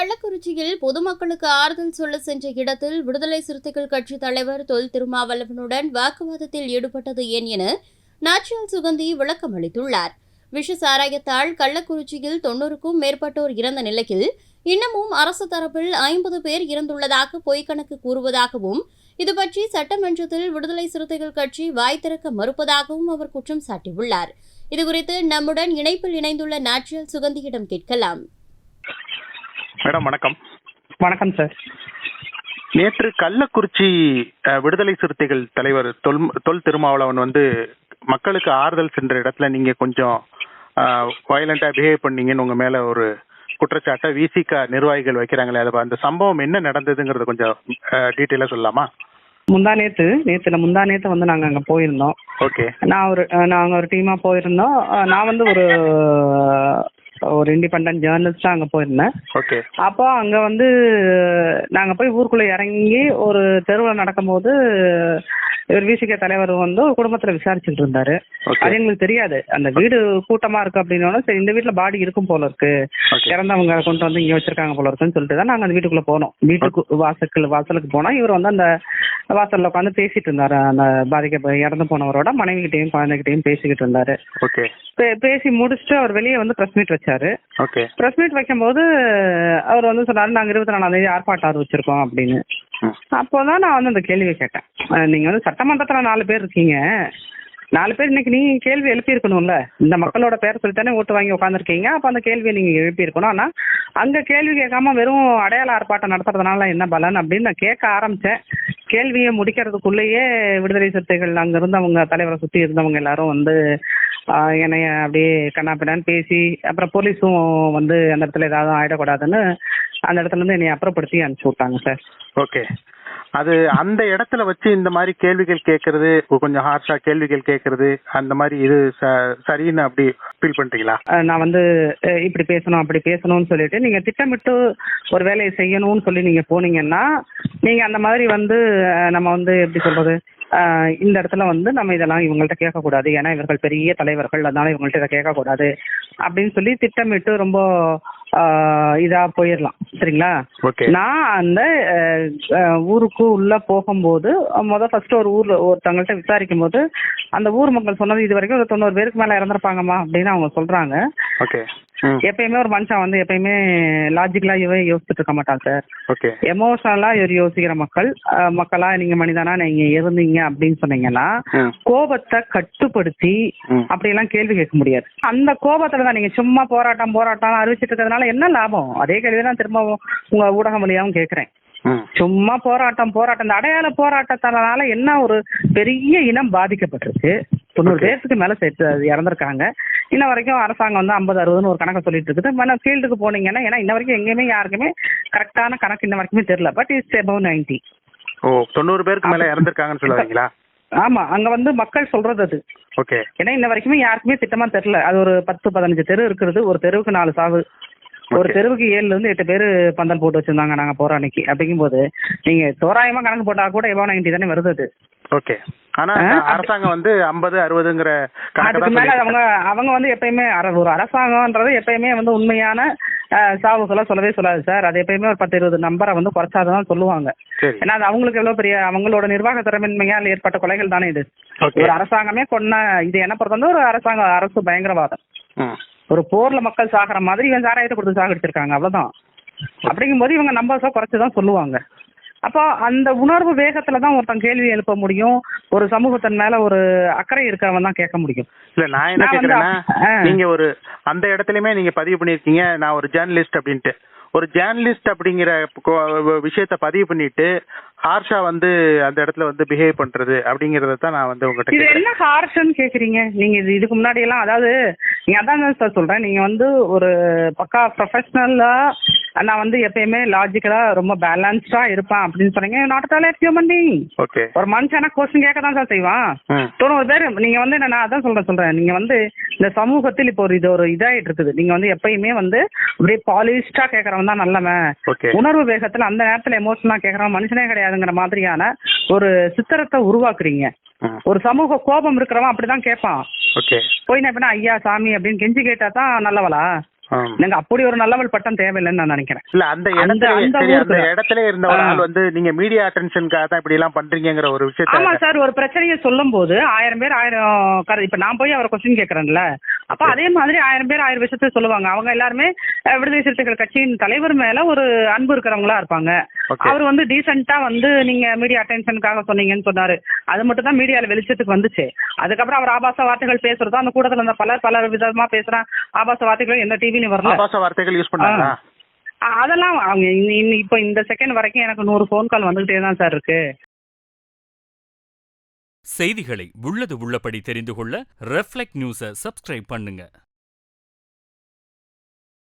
கள்ளக்குறிச்சியில் பொதுமக்களுக்கு ஆறுதல் சொல்ல சென்ற இடத்தில் விடுதலை சிறுத்தைகள் கட்சித் தலைவர் தொல் திருமாவளவனுடன் வாக்குவாதத்தில் ஈடுபட்டது ஏன் என நாச்சியால் சுகந்தி விளக்கம் அளித்துள்ளார். விஷ சாராயத்தால் கள்ளக்குறிச்சியில் 90க்கும் மேற்பட்டோர் இறந்த நிலையில் இன்னமும் அரசு தரப்பில் 50 பேர் இறந்துள்ளதாக பொய்க்கணக்கு கூறுவதாகவும் இதுபற்றி சட்டமன்றத்தில் விடுதலை சிறுத்தைகள் கட்சி வாய் திறக்க மறுப்பதாகவும் அவர் குற்றம் சாட்டியுள்ளார். இதுகுறித்து நம்முடன் இணைப்பில் இணைந்துள்ள நாச்சியால் சுகந்தியிடம் கேட்கலாம். மேடம் வணக்கம். வணக்கம் சார். நேற்று கள்ளக்குறிச்சி விடுதலை சிறுத்தைகள் தலைவர் தொல் திருமாவளவன் மக்களுக்கு ஆறுதல் சென்ற இடத்துல நீங்க கொஞ்சம் வயலண்டா பிஹேவ் பண்ணீங்கன்னு உங்க மேல ஒரு குற்றச்சாட்டை விசிக நிர்வாகிகள் வைக்கிறாங்களே, அது அந்த சம்பவம் என்ன நடந்ததுங்கிறத கொஞ்சம் டீட்டெயிலா சொல்லலாமா? முந்தா நேத்து நாங்க அங்க போயிருந்தோம். ஓகே. நாங்க ஒரு டீமா போயிருந்தோம். நான் ஒரு இண்டிபெண்டன்ட் ஜேர்னலிஸ்டா அங்க போயிருந்தேன். ஓகே. அப்போ அங்க நாங்க போய் ஊருக்குள்ள இறங்கி ஒரு தெருவில் நடக்கும்போது இவர் விசிக தலைவர் ஒரு குடும்பத்துல விசாரிச்சுட்டு இருந்தாரு. அது எங்களுக்கு தெரியாது. அந்த வீடு கூட்டமா இருக்கு அப்படின்னா சரி இந்த வீட்டுல பாடி இருக்கும் போல இருக்கு, இறந்தவங்க கொண்டு வந்து இங்க வச்சிருக்காங்க போல இருக்குன்னு சொல்லிட்டு தான் நாங்க அந்த வீட்டுக்குள்ள போனோம். வீட்டுக்கு வாசலுக்கு போனா இவர் அந்த வாசல்ல உட்காந்து பேசிட்டு இருந்தாரு. அந்த இறந்து போனவரோட மனைவி கிட்டையும் குழந்தைகிட்டையும் பேசிக்கிட்டு இருந்தாரு. பேசி முடிச்சுட்டு அவர் வெளியே பிரஸ் மீட் வச்சாரு. பிரஸ் மீட் வைக்கும் போது அவர் சொன்னாரு, நாங்க 24ஆம் தேதி ஆர்ப்பாட்டம் அறிவிச்சிருக்கோம் அப்படின்னு. அப்போதான் நான் அந்த கேள்வியை கேட்டேன். நீங்க சட்டமன்றத்துல 4 பேர் இருக்கீங்க, 4 பேர் இன்னைக்கு நீங்க கேள்வி எழுப்பி இருக்கணும்ல. இந்த மக்களோட பேர் சொல்லித்தானே ஓட்டு வாங்கி உட்காந்துருக்கீங்க. அப்ப அந்த கேள்வியை நீங்க எழுப்பி இருக்கணும். ஆனா அங்க கேள்வி கேட்காம வெறும் அடையாள ஆர்ப்பாட்டம் நடத்துறதுனால என்ன பலன் அப்படின்னு நான் கேட்க ஆரம்பிச்சேன். கேள்வியை முடிக்கிறதுக்குள்ளேயே விடுதலை சிறுத்தைகள் அங்க இருந்தவங்க தலைவரை சுத்தி இருந்தவங்க எல்லாரும் என்னைய அப்படியே கண்ணாப்பிடான்னு பேசி, அப்புறம் போலீஸும் அந்த இடத்துல ஏதாவது ஆயிடக்கூடாதுன்னு அந்த இடத்துல இருந்து என்னை அப்புறப்படுத்தி அனுப்பிச்சு விட்டாங்க சார். ஓகே. அது அந்த இடத்துல வச்சு இந்த மாதிரி கேள்விகள் கேட்கறது, கொஞ்சம் ஹார்ஷா கேள்விகள் கேட்கறது, அந்த மாதிரி இது சரின்னு அப்படி ஃபீல் பண்றீங்களா? நான் இப்படி பேசணும் அப்படி பேசணும்னு சொல்லிட்டு நீங்க திட்டமிட்டு ஒரு வேலையை செய்யணும்னு சொல்லி நீங்க போனீங்கன்னா நீங்க அந்த மாதிரி நம்ம எப்படி சொல்றது, இந்த இடத்துல நம்ம இதெல்லாம் இவங்கள்ட்ட கேட்கக்கூடாது, ஏன்னா இவர்கள் பெரிய தலைவர்கள், அதனால இவங்கள்ட்ட இதை கேட்கக்கூடாது அப்படின்னு சொல்லி திட்டமிட்டு ரொம்ப இதா போயிடலாம். சரிங்களா? நான் அந்த ஊருக்கு உள்ள போகும்போது ஃபர்ஸ்ட் ஒரு ஊர்ல ஒருத்தவங்கள்ட்ட விசாரிக்கும் போது அந்த ஊர் மக்கள் சொன்னது இது வரைக்கும் 90 பேருக்கு மேல இறந்துருப்பாங்கம்மா அப்படின்னு அவங்க சொல்றாங்க. எப்பயுமே ஒரு மனுஷன் எப்பயுமே லாஜிக்கலா யோசிச்சுட்டு இருக்க மாட்டான் சார். எமோஷனலா யோசிக்கிற மக்களா நீங்க மனிதனா நீங்க இருந்தீங்க அப்படின்னு சொன்னீங்கன்னா கோபத்தை கட்டுப்படுத்தி அப்படியெல்லாம் கேள்வி கேட்க முடியாது. அந்த கோபத்துலதான் நீங்க சும்மா போராட்டம் அறிவிச்சிட்டு இருக்கிறதுனால என்ன லாபம்? அதே கேள்விதான் திரும்ப உங்க ஊடகம் வழியாவும் கேட்கிறேன். சும்மா போராட்டம் இந்த அடையாள போராட்டத்தினால என்ன ஒரு பெரிய இனம் பாதிக்கப்பட்டிருக்கு. 90 பேருக்கு மேல இறந்திருக்காங்க. இன்ன வரைக்கும் அரசாங்கம் 50-60 ஒரு கணக்கு சொல்லிட்டு இருக்குது. ஃபீல்டுக்கு போனீங்கன்னா ஏன்னா இன்ன வரைக்கும் எங்கேயுமே யாருக்குமே கரெக்டான கணக்கு இன்ன வரைக்குமே தெரியல. But it's above 90. 90 பேருக்கு மேல இறந்திருக்காங்கன்னு சொல்லுவீங்களா? ஆமா, அங்க மக்கள் சொல்றது அது. ஏன்னா இன்ன வரைக்குமே யாருக்குமே திட்டமா தெரியல. அது ஒரு 10-15 தெரு இருக்கிறது. ஒரு தெருவுக்கு 4 சாவு. ஒரு தெருவுக்கு 7-8 பேரு பந்தல் போட்டு வச்சிருந்தாங்க நாங்க போற அன்னைக்கு. அப்படிங்கும்போது நீங்க தோராயமா கணக்கு போட்டா கூட எவ்வளவு 90 தானே வருது அது. ஆனா அரசாங்கம் 50-60ங்கிற அதுக்கு மேல அவங்க எப்பயுமே ஒரு அரசாங்கம்ன்றது எப்பயுமே உண்மையான சாவுகளை சொல்லவே சொல்லாது சார். அது எப்பயுமே ஒரு 10-20 நம்பரை குறைச்சாதான் சொல்லுவாங்க. ஏன்னா அது அவங்களுக்கு எவ்வளவு பெரிய அவங்களோட நிர்வாக திறமையால் ஏற்பட்ட கொலைகள் தானே இது. ஒரு அரசாங்கமே இது என்ன பொறுத்த ஒரு அரசு பயங்கரவாதம். ஒரு போர்ல மக்கள் சாகிற மாதிரி இவன் சாராயத்தை கொடுத்து சாகடிச்சிருக்காங்க, அவ்வளவுதான். அப்படிங்கும்போது இவங்க நம்பர்ஸா குறைச்சுதான் சொல்லுவாங்க. அப்போ அந்த உணர்வு வேகத்துலதான் ஒருத்தன் கேள்வி எழுப்ப முடியும். ஒரு சமூகத்தின் மேல ஒரு அக்கறை இருக்கிறவன் தான் கேட்க முடியும். இல்ல நான் என்ன கேக்குறேன்னா, நீங்க ஒரு அந்த இடத்துலயுமே நீங்க பதிவு பண்ணிருக்கீங்க நான் ஒரு ஜேர்னலிஸ்ட் அப்படின்ட்டு. ஒரு ஜேர்னலிஸ்ட் அப்படிங்கிற விஷயத்த பதிவு பண்ணிட்டு ஹார்ஷா அந்த இடத்துல பிஹேவ் பண்றது அப்படிங்கறத தான் நான் உங்ககிட்ட இது என்ன ஹார்ஷ்னு கேக்குறீங்க நீங்க? இதுக்கு முன்னாடி எல்லாம் அதாவது நீங்க அதான் சார் சொல்றேன், நீங்க ஒரு பக்கா ப்ரொஃபஷனலா நான் எப்பயுமே லாஜிக்கலா ரொம்ப பேலன்ஸ்டா இருப்பேன் அப்படின்னு சொன்னீங்க. Not at all human being. ஒரு மனுஷனா கொஸ்டின் கேட்க தான் சார் செய்வான். 90 பேர் நீங்க நான் அதான் சொல்றேன் நீங்க இந்த சமூகத்தில் இப்போ இது ஒரு இதாயிட்டு இருக்குது. நீங்க எப்பயுமே அப்படியே பாலிஷ்டா கேட்கறவன் தான் நல்லவன். உணர்வு வேகத்துல அந்த நேரத்துல எமோஷனா கேட்கறவன் மனுஷனே கிடையாதுங்கிற மாதிரியான ஒரு சித்திரத்தை உருவாக்குறீங்க. ஒரு சமூக கோபம் இருக்கிறவன் அப்படிதான் கேட்பான். போய் நான் ஐயா சாமி அப்படின்னு கெஞ்சி கேட்டா தான் நல்லவளா? எனக்கு அப்படி ஒரு நல்லவள் பட்டம் தேவையில்லைன்னு நான் நினைக்கிறேன். இல்ல அந்த இடத்துல இருந்த ஒரு ஆள் வந்து நீங்க மீடியா அட்டென்ஷனுக்காக தான் இப்படி எல்லாம் பண்றீங்கிற ஒரு விஷயத்த. ஆமா சார், ஒரு பிரச்சனையை சொல்லும் போது 1000 பேர் 1000 இப்ப நான் போய் அவரை கொஸ்டின் கேட்கறேன்ல, அப்ப அதே மாதிரி 1000 பேர் 1000 விஷயத்த சொல்லுவாங்க. அவங்க எல்லாருமே விடுதலை சிறுத்தைகள் கட்சியின் தலைவர் மேல ஒரு அன்பு இருக்கிறவங்களா இருப்பாங்க. அவர் வந்து டீசென்ட்டா வந்து நீங்க மீடியா அட்டென்ஷனுக்காக சொன்னீங்கன்னு சொன்னாரு. அது மட்டும் தான் மீடியால வெளிச்சத்துக்கு வந்துச்சு. அதுக்கப்புறம் அவர் ஆபாச வார்த்தைகள் பேசுறதோ அந்த கூட்டத்துல இருந்த பல விதமா பேசுறான் ஆபாச வார்த்தைகள் எந்த டிவிலையும் வரல. ஆபாச வார்த்தைகள் யூஸ் பண்ணாங்க. அதெல்லாம் அவங்க இப்ப இந்த செகண்ட் வரைக்கும் எனக்கு 100 ஃபோன் கால் வந்துகிட்டே தான் சார் இருக்கு. செய்திகளை உள்ளது உள்ளபடி தெரிந்து கொள்ள ரெஃப்ளெக்ட் நியூஸை சப்ஸ்கிரைப் பண்ணுங்க.